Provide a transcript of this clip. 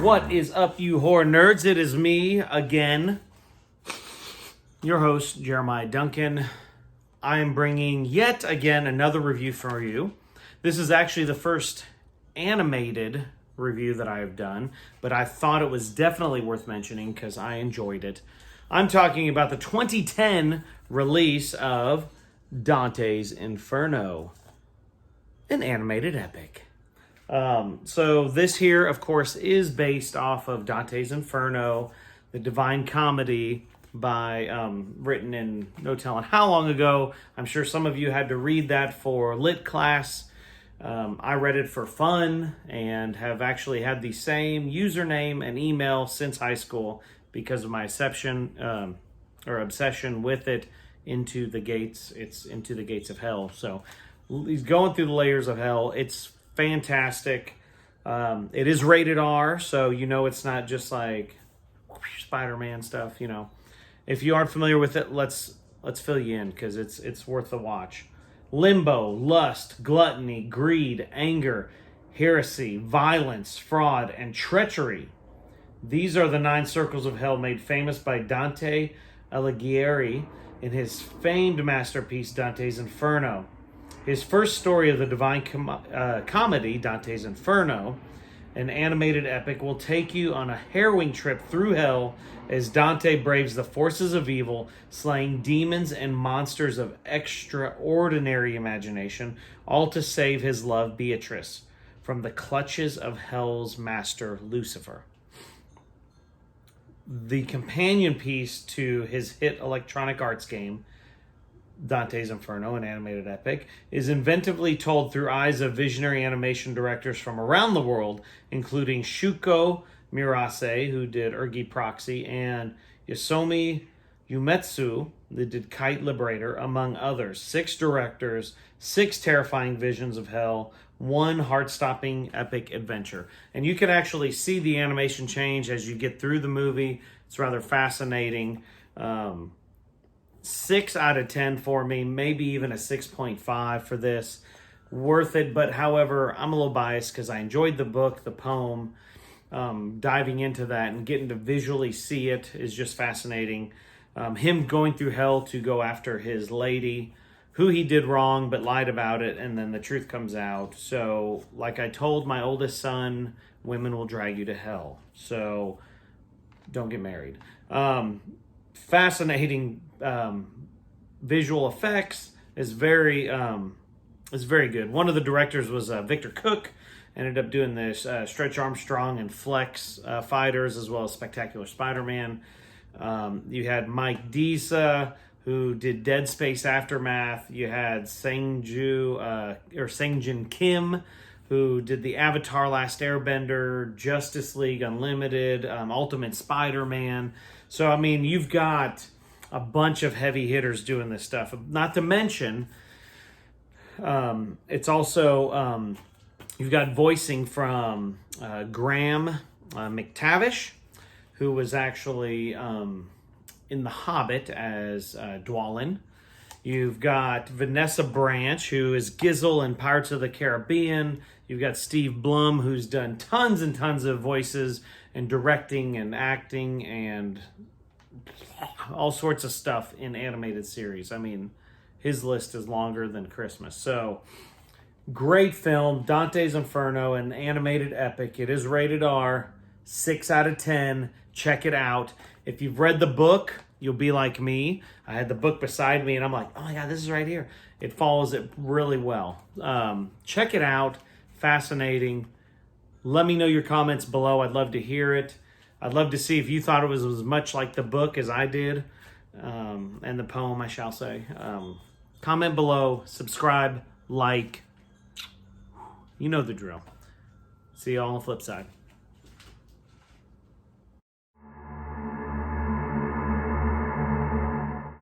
What is up, you horror nerds? It is me again, your host, Jeremiah Duncan. I am bringing yet again another review for you. This is actually the first animated review that I have done, but I thought it was definitely worth mentioning because I enjoyed it. I'm talking about the 2010 release of Dante's Inferno, an animated epic. So this here, of course, is based off of Dante's Inferno, the Divine Comedy by written in no telling how long ago. I'm sure some of you had to read that for lit class. I read it for fun and have actually had the same username and email since high school because of my obsession with it. Into the gates. It's Into the Gates of Hell. So he's going through the layers of hell. It's fantastic. It is rated R, so you know it's not just like Spider-Man stuff. You know, if you aren't familiar with it, let's fill you in because it's worth the watch. Limbo, lust, gluttony, greed, anger, heresy, violence, fraud, and treachery. These are the 9 circles of hell made famous by Dante Alighieri in his famed masterpiece, Dante's Inferno. His first story of the Divine Comedy, Dante's Inferno, an animated epic, will take you on a harrowing trip through hell as Dante braves the forces of evil, slaying demons and monsters of extraordinary imagination, all to save his love, Beatrice, from the clutches of hell's master, Lucifer. The companion piece to his hit electronic arts game, Dante's Inferno, an animated epic, is inventively told through eyes of visionary animation directors from around the world, including Shuko Murase, who did Ergi Proxy, and Yosomi Umetsu, that did Kite Liberator, among others. 6 directors, 6 terrifying visions of hell, 1 heart-stopping epic adventure. And you can actually see the animation change as you get through the movie. It's rather fascinating. 6 out of 10 for me, maybe even a 6.5 for this. Worth it, but however, I'm a little biased because I enjoyed the book, the poem. Diving into that and getting to visually see it is just fascinating. Him going through hell to go after his lady, who he did wrong but lied about it, and then the truth comes out. So, like I told my oldest son, women will drag you to hell. So, don't get married. Fascinating visual effects is very good. One of the directors was Victor Cook. Ended up doing this Stretch Armstrong and Flex fighters, as well as Spectacular Spider-Man. You had Mike Disa, who did Dead Space Aftermath. You had Sangjin Kim, who did the Avatar Last Airbender, Justice League Unlimited, Ultimate Spider-Man. So, I mean, you've got a bunch of heavy hitters doing this stuff. Not to mention, it's also, you've got voicing from Graham McTavish, who was actually in The Hobbit as Dwalin. You've got Vanessa Branch, who is Gizzle in Pirates of the Caribbean. You've got Steve Blum, who's done tons and tons of voices and directing and acting and all sorts of stuff in animated series. I mean, his list is longer than Christmas. So, great film, Dante's Inferno, an animated epic. It is rated R, 6 out of 10. Check it out. If you've read the book, you'll be like me. I had the book beside me, and I'm like, oh my God, this is right here. It follows it really well. Check it out. Fascinating. Let me know your comments below. I'd love to hear it. I'd love to see if you thought it was as much like the book as I did, and the poem, I shall say. Comment below. Subscribe. Like. You know the drill. See you all on the flip side.